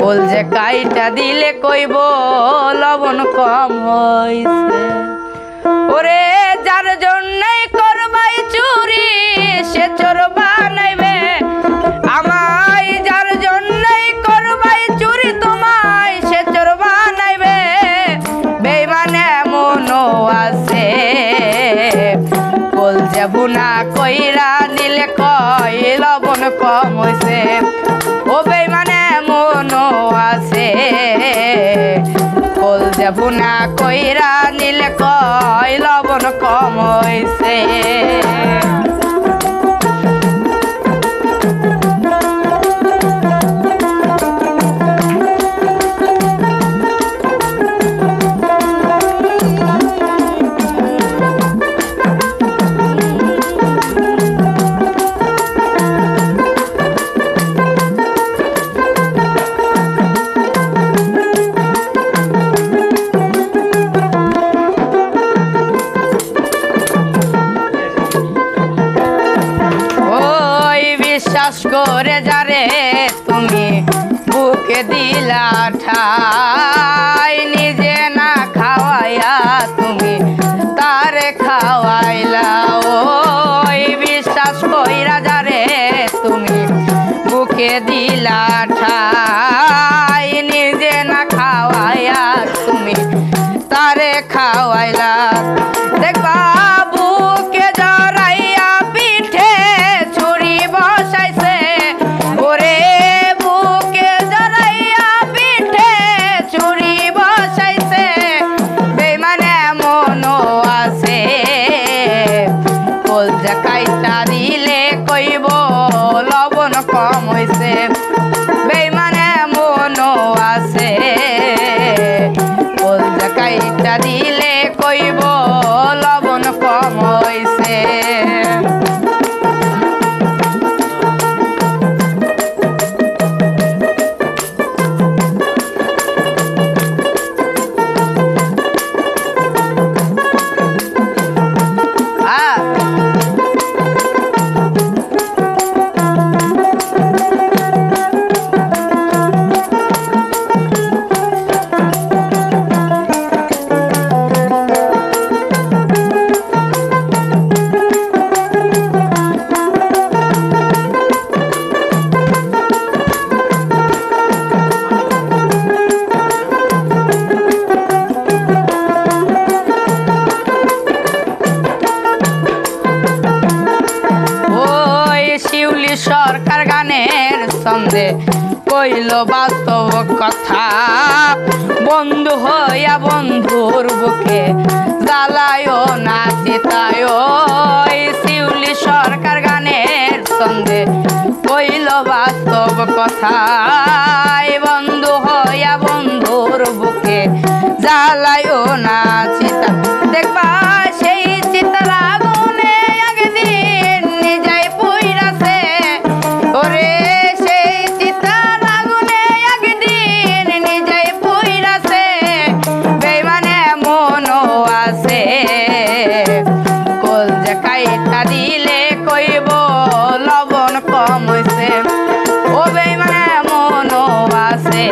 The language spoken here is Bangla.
কল যে কাইটা দিলে কইব লবণ কম হইছে। ওরে যার জন্যই করবাই চুরি সে চোর বানাইবে আমায়, যার জন্যই করবাই চুরি তোমায় সে চোর বানাইবে। বেইমানে মনো আছে কল যে ভুনা কইরা নিলে কয় লবণ কম হইছে। ও বেইমানে মনো আছে কল যে ভুনা কইরা নিলে কয় লবণ কম হইছে। বিশ্বাস করে যারে তুমি বুকে দিলা ঠাই, নিজে না খাওয়াইয়া তুমি তারে খাওয়াইলা। ওই বিশ্বাস কইরা যারে তুমি বুকে দিলা ঠাই, নিজে না খাওয়াইয়া তুমি তারে খাওয়াইলা। দেখবা বুকে জড়াইয়া পিঠে ছুরি বসাইছে, ওরে বুকে জড়াইয়া পিঠে ছুরি বসাইছে। বেইমানে মনো আছে কল যে কাইটা দিলে কইব লবণ কম হইছে। বেইমানে মনো আছে কল যে কাইটা দিলে কইব লবণ কম হইছে। সরকার গানের ছন্দে কইল বাস্তব কথা, বন্ধু হইয়া বন্ধুর বুকে জ্বালায়ও না চিতায়। শিউলি সরকার গানের ছন্দে কইল বাস্তব কথা, বন্ধু হইয়া বন্ধুর বুকে জ্বালায়ও না চিতা। দেখবা সেই চিতার আগুনে একদিন নিজেই পুইরাছে, ওরে সেই চিতার আগুনে একদিন নিজেই পুইরাছে। বেইমানে মনো আছে কল যে কাইটা দিলে কইব লবণ কম হইছে। ও বেইমানে মনো আছে